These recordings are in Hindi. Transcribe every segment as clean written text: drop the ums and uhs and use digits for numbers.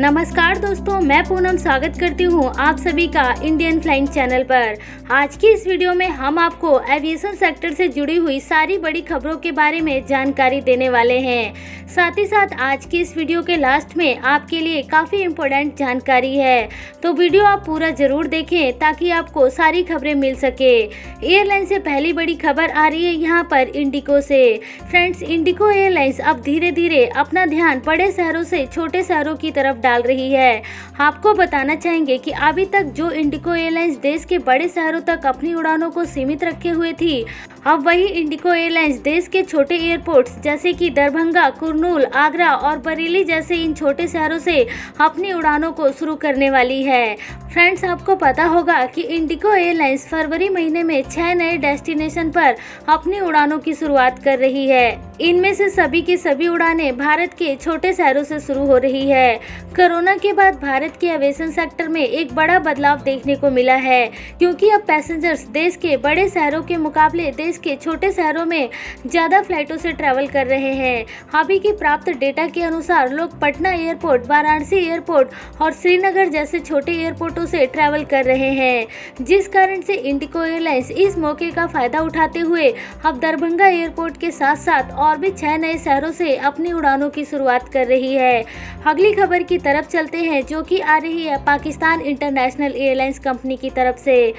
नमस्कार दोस्तों, मैं पूनम स्वागत करती हूँ आप सभी का इंडियन फ्लाइंग चैनल पर। आज की इस वीडियो में हम आपको एविएशन सेक्टर से जुड़ी हुई सारी बड़ी खबरों के बारे में जानकारी देने वाले हैं। साथ ही साथ आज की इस वीडियो के लास्ट में आपके लिए काफ़ी इम्पोर्टेंट जानकारी है, तो वीडियो आप पूरा ज़रूर देखें ताकि आपको सारी खबरें मिल सके। एयरलाइन से पहली बड़ी खबर आ रही है यहाँ पर इंडिगो से। फ्रेंड्स, इंडिगो एयरलाइंस अब धीरे धीरे अपना ध्यान बड़े शहरों से छोटे शहरों की तरफ डाल रही है। आपको बताना चाहेंगे कि अभी तक जो इंडिगो एयरलाइंस देश के बड़े शहरों तक अपनी उड़ानों को सीमित रखे हुए थी, अब वही इंडिगो एयरलाइंस देश के छोटे एयरपोर्ट्स जैसे कि दरभंगा, कुर्नूल, आगरा और बरेली जैसे इन छोटे शहरों से अपनी उड़ानों को शुरू करने वाली है। फ्रेंड्स, आपको पता होगा कि इंडिगो एयरलाइंस फरवरी महीने में 6 नए डेस्टिनेशन पर अपनी उड़ानों की शुरुआत कर रही है। इनमें से सभी की सभी उड़ानें भारत के छोटे शहरों से शुरू हो रही है। कोरोना के बाद भारत के एविएशन सेक्टर में एक बड़ा बदलाव देखने को मिला है, क्योंकि अब पैसेंजर्स देश के बड़े शहरों के मुकाबले देश के छोटे शहरों में ज़्यादा फ्लाइटों से ट्रैवल कर रहे हैं। अभी की प्राप्त डेटा के अनुसार लोग पटना एयरपोर्ट, वाराणसी एयरपोर्ट और श्रीनगर जैसे छोटे एयरपोर्टों से ट्रैवल कर रहे हैं, जिस कारण से इंडिगो एयरलाइंस इस मौके का फायदा उठाते हुए अब दरभंगा एयरपोर्ट के साथ साथ और भी 6 नए शहरों से अपनी उड़ानों की शुरुआत कर रही है। अगली खबर की तरफ चलते हैं, जो कि आ रही है पाकिस्तान इंटरनेशनल एयरलाइंस कंपनी की तरफ से।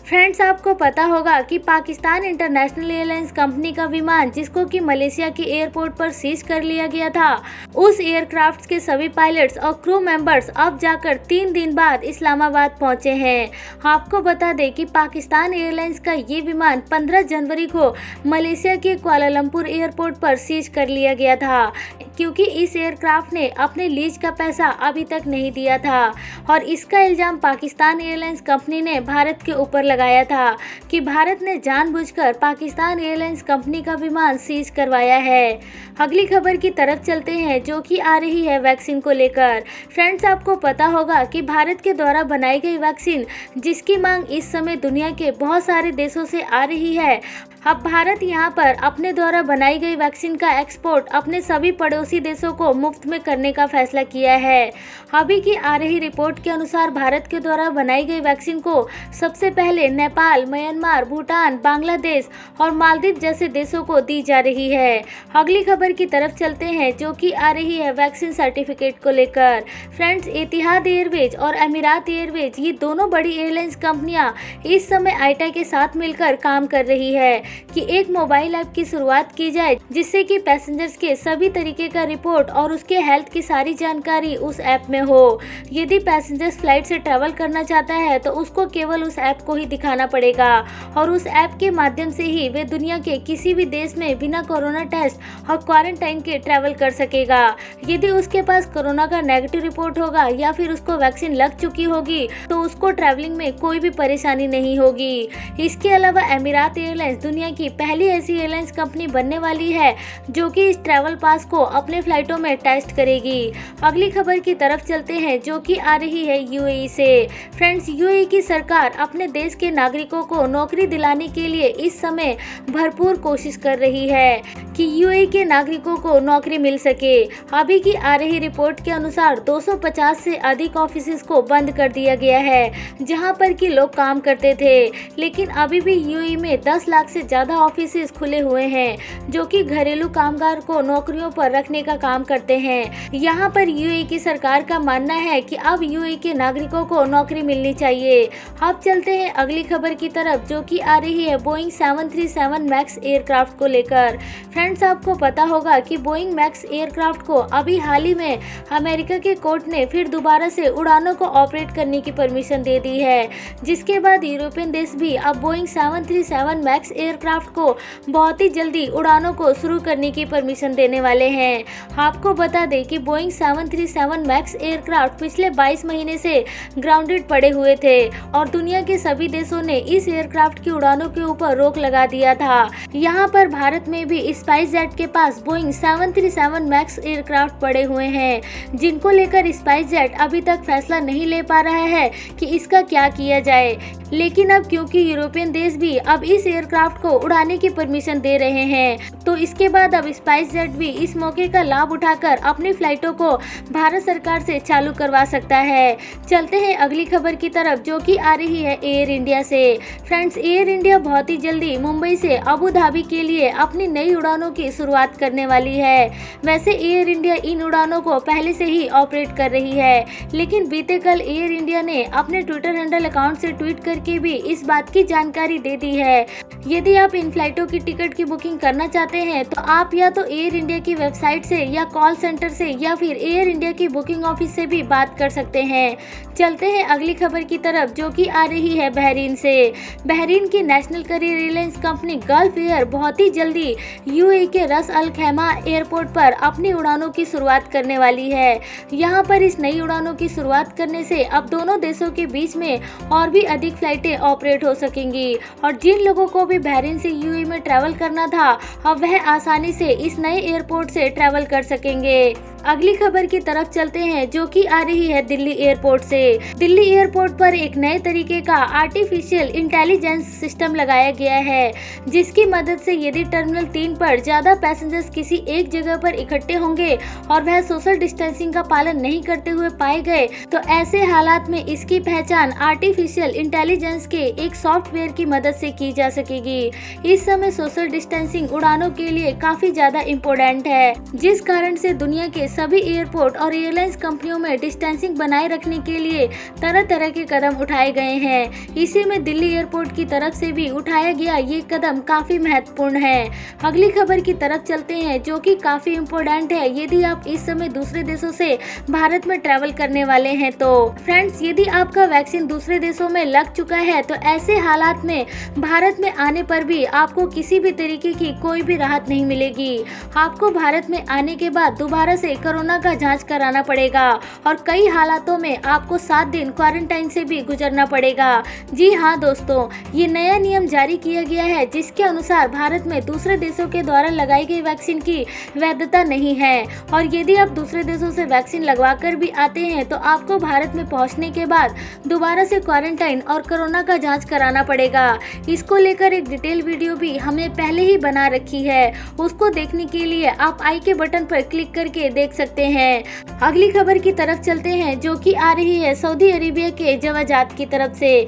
फ्रेंड्स, आपको पता होगा कि पाकिस्तान इंटरनेशनल एयरलाइंस कंपनी का विमान, जिसको कि मलेशिया के एयरपोर्ट पर सीज कर लिया गया था, उस एयरक्राफ्ट के सभी पायलट्स और क्रू मेंबर्स अब जाकर 3 दिन बाद इस्लामाबाद पहुंचे हैं। आपको बता दें कि पाकिस्तान एयरलाइंस का ये विमान 15 जनवरी को मलेशिया के कुआलालंपुर एयरपोर्ट पर सीज कर लिया गया था, क्योंकि इस एयरक्राफ्ट ने अपने लीज का पैसा अभी तक नहीं दिया था और इसका इल्जाम पाकिस्तान एयरलाइंस कंपनी ने भारत के ऊपर लगाया था कि भारत ने जानबूझकर पाकिस्तान एयरलाइंस कंपनी का विमान सीज करवाया है। अगली खबर की तरफ चलते हैं, जो कि आ रही है वैक्सीन को लेकर। फ्रेंड्स, आपको पता होगा कि भारत के द्वारा बनाई गई वैक्सीन, जिसकी मांग इस समय दुनिया के बहुत सारे देशों से आ रही है, अब भारत यहां पर अपने द्वारा बनाई गई वैक्सीन का एक्सपोर्ट अपने सभी पड़ोसी देशों को मुफ्त में करने का फैसला किया है। अभी की आ रही रिपोर्ट के अनुसार भारत के द्वारा बनाई गई वैक्सीन को सबसे पहले नेपाल, म्यांमार, भूटान, बांग्लादेश और मालदीव जैसे देशों को दी जा रही है। अगली खबर की तरफ चलते हैं, जो कि आ रही है वैक्सीन सर्टिफिकेट को लेकर। फ्रेंड्स, इतिहाद एयरवेज और अमीरात एयरवेज, ये दोनों बड़ी एयरलाइंस कंपनियां इस समय आईटा के साथ मिलकर काम कर रही है कि एक मोबाइल ऐप की शुरुआत की जाए, जिससे कि पैसेंजर्स के सभी तरीके का रिपोर्ट और उसके हेल्थ की सारी जानकारी उस ऐप में हो। यदि पैसेंजर्स फ्लाइट से ट्रैवल करना चाहता है तो उसको केवल उस ऐप को ही दिखाना पड़ेगा और उस ऐप के माध्यम से ही वे दुनिया के किसी भी देश में बिना कोरोना टेस्ट और क्वारंटाइन के ट्रैवल कर सकेगा। यदि उसके पास कोरोना का नेगेटिव रिपोर्ट होगा या फिर उसको वैक्सीन लग चुकी होगी तो उसको ट्रैवलिंग में कोई भी परेशानी नहीं होगी। इसके अलावा अमीरात एयरलाइंस दुनिया की पहली ऐसी एयरलाइंस कंपनी बनने वाली है जो कि इस ट्रैवल पास को अपने फ्लाइटों में टेस्ट करेगी। अगली खबर की तरफ चलते हैं, जो कि आ रही है यूएई से। फ्रेंड्स, यूएई की सरकार अपने देश के नागरिकों को नौकरी दिलाने के लिए इस समय भरपूर कोशिश कर रही है कि यूएई के नागरिकों को नौकरी मिल सके। अभी की आ रही रिपोर्ट के अनुसार 250 से अधिक ऑफिसेज को बंद कर दिया गया है जहां पर कि लोग काम करते थे, लेकिन अभी भी यूएई में 10 लाख से ज्यादा ऑफिसेज खुले हुए हैं जो कि घरेलू कामगार को नौकरियों पर रखने का काम करते हैं। यहाँ पर यूएई की सरकार का मानना है कि अब यूएई के नागरिकों को नौकरी मिलनी चाहिए। अब चलते हैं अगली खबर की तरफ, जो कि आ रही है बोइंग 737 मैक्स एयरक्राफ्ट को लेकर। फ्रेंड्स, आपको पता होगा कि बोइंग मैक्स एयरक्राफ्ट को अभी हाल ही में अमेरिका के कोर्ट ने फिर दोबारा से उड़ानों को ऑपरेट करने की परमिशन दे दी है, जिसके बाद यूरोपियन देश भी अब बोइंग 737 मैक्स एयरक्राफ्ट को बहुत ही जल्दी उड़ानों को शुरू करने की परमिशन देने वाले हैं। आपको बता दें कि बोइंग 737 मैक्स एयरक्राफ्ट पिछले 22 महीने से ग्राउंडेड पड़े हुए थे और दुनिया के सभी देशों ने इस एयरक्राफ्ट की उड़ानों के ऊपर रोक लगा दिया था। यहाँ पर भारत में भी स्पाइस जेट के पास बोइंग 737 मैक्स एयरक्राफ्ट पड़े हुए हैं, जिनको लेकर स्पाइस जेट अभी तक फैसला नहीं ले पा रहा है कि इसका क्या किया जाए। लेकिन अब क्योंकि यूरोपियन देश भी अब इस एयरक्राफ्ट को उड़ाने की परमिशन दे रहे हैं। तो इसके बाद अब स्पाइसजेट भी इस मौके का लाभ उठाकर अपनी फ्लाइटों को भारत सरकार से चालू करवा सकता है। चलते हैं अगली खबर की तरफ, जो कि आ रही है एयर इंडिया से। फ्रेंड्स, एयर इंडिया बहुत ही जल्दी मुंबई से अबू धाबी के लिए अपनी नई उड़ानों की शुरुआत करने वाली है। वैसे एयर इंडिया इन उड़ानों को पहले से ही ऑपरेट कर रही है, लेकिन बीते कल एयर इंडिया ने अपने ट्विटर हैंडल अकाउंट से ट्वीट करके भी इस बात की जानकारी दे दी है। यदि आप इन फ्लाइटों की टिकट की बुकिंग करना चाहते हैं तो आप या तो एयर इंडिया की वेबसाइट से या कॉल सेंटर से या फिर एयर इंडिया की बुकिंग ऑफिस से भी बात कर सकते हैं। चलते हैं अगली खबर की तरफ, जो कि आ रही है बहरीन से। बहरीन की national career airlines company gulf air बहुत ही जल्दी यूएई के रस अल खैमा एयरपोर्ट पर अपनी उड़ानों की शुरुआत करने वाली है। यहाँ पर इस नई उड़ानों की शुरुआत करने से अब दोनों देशों के बीच में और भी अधिक फ्लाइटें ऑपरेट हो सकेंगी और जिन लोगों को भी बहरीन से यूएई में ट्रैवल करना था, अब वह आसानी से इस नए एयरपोर्ट से ट्रैवल कर सकेंगे। अगली खबर की तरफ चलते हैं, जो कि आ रही है दिल्ली एयरपोर्ट से। दिल्ली एयरपोर्ट पर एक नए तरीके का आर्टिफिशियल इंटेलिजेंस सिस्टम लगाया गया है, जिसकी मदद से यदि टर्मिनल 3 पर ज्यादा पैसेंजर्स किसी एक जगह पर इकट्ठे होंगे और वह सोशल डिस्टेंसिंग का पालन नहीं करते हुए पाए गए, तो ऐसे हालात में इसकी पहचान आर्टिफिशियल इंटेलिजेंस के एक सॉफ्टवेयर की मदद से की जा सकेगी। इस समय सोशल डिस्टेंसिंग उड़ानों के लिए काफी ज्यादा इम्पोर्टेंट है, जिस कारण से दुनिया के सभी एयरपोर्ट और एयरलाइंस कंपनियों में डिस्टेंसिंग बनाए रखने के लिए तरह तरह के कदम उठाए गए हैं। इसी में दिल्ली एयरपोर्ट की तरफ से भी उठाया गया ये कदम काफी महत्वपूर्ण है। अगली खबर की तरफ चलते हैं, जो कि काफी इम्पोर्टेंट है यदि आप इस समय दूसरे देशों से भारत में ट्रैवल करने वाले हैं। तो फ्रेंड्स, यदि आपका वैक्सीन दूसरे देशों में लग चुका है तो ऐसे हालात में भारत में आने पर भी आपको किसी भी तरीके की कोई भी राहत नहीं मिलेगी। आपको भारत में आने के बाद दोबारा से कोरोना का जांच कराना पड़ेगा और कई हालातों में आपको 7 दिन क्वारंटाइन से भी गुजरना पड़ेगा। जी हाँ दोस्तों, ये नया नियम जारी किया गया है, जिसके अनुसार भारत में दूसरे देशों के द्वारा लगाई गई वैक्सीन की वैधता नहीं है और यदि आप दूसरे देशों से वैक्सीन लगवा कर भी आते हैं तो आपको भारत में पहुँचने के बाद दोबारा से क्वारंटाइन और कोरोना का जाँच कराना पड़ेगा। इसको लेकर एक डिटेल वीडियो भी हमने पहले ही बना रखी है, उसको देखने के लिए आप आई के बटन पर क्लिक करके देख सकते हैं। अगली खबर की तरफ चलते हैं, जो कि आ रही है सऊदी अरेबिया के जवाजात की तरफ से।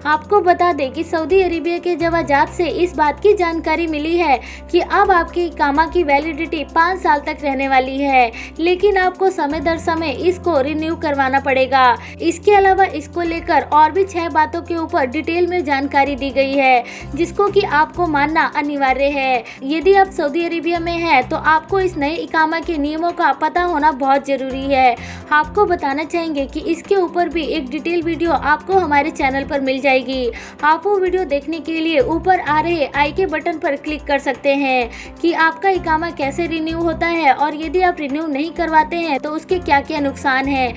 आपको बता दें कि सऊदी अरेबिया के जवाजात से इस बात की जानकारी मिली है कि अब आपकी इकामा की वैलिडिटी 5 साल तक रहने वाली है, लेकिन आपको समय दर समय इसको रिन्यू करवाना पड़ेगा। इसके अलावा इसको लेकर और भी 6 बातों के ऊपर डिटेल में जानकारी दी गई है, जिसको कि आपको मानना अनिवार्य है। यदि आप सऊदी अरेबिया में हैं तो आपको इस नए इकामा के नियमों का पता होना बहुत जरूरी है। आपको बताना चाहेंगे कि इसके ऊपर भी एक डिटेल वीडियो आपको हमारे चैनल पर मिल जाएगी। आप वो वीडियो देखने के लिए ऊपर आ रहे आई के बटन पर क्लिक कर सकते हैं कि आपका इकामा कैसे रिन्यू होता है और यदि आप रिन्यू नहीं करवाते हैं तो उसके क्या क्या नुकसान हैं।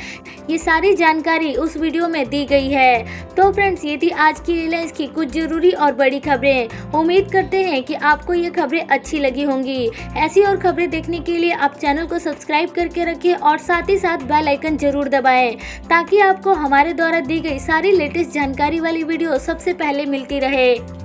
ये सारी जानकारी उस वीडियो में दी गई है। तो फ्रेंड्स, ये थी आज की एयरलाइंस की कुछ जरूरी और बड़ी खबरें। उम्मीद करते हैं कि आपको ये खबरें अच्छी लगी होंगी। ऐसी और खबरें देखने के लिए आप चैनल को सब्सक्राइब करके रखें और साथ ही साथ बेल आइकन जरूर दबाएं, ताकि आपको हमारे द्वारा दी गई सारी लेटेस्ट जानकारी वाली वीडियो सबसे पहले मिलती रहे।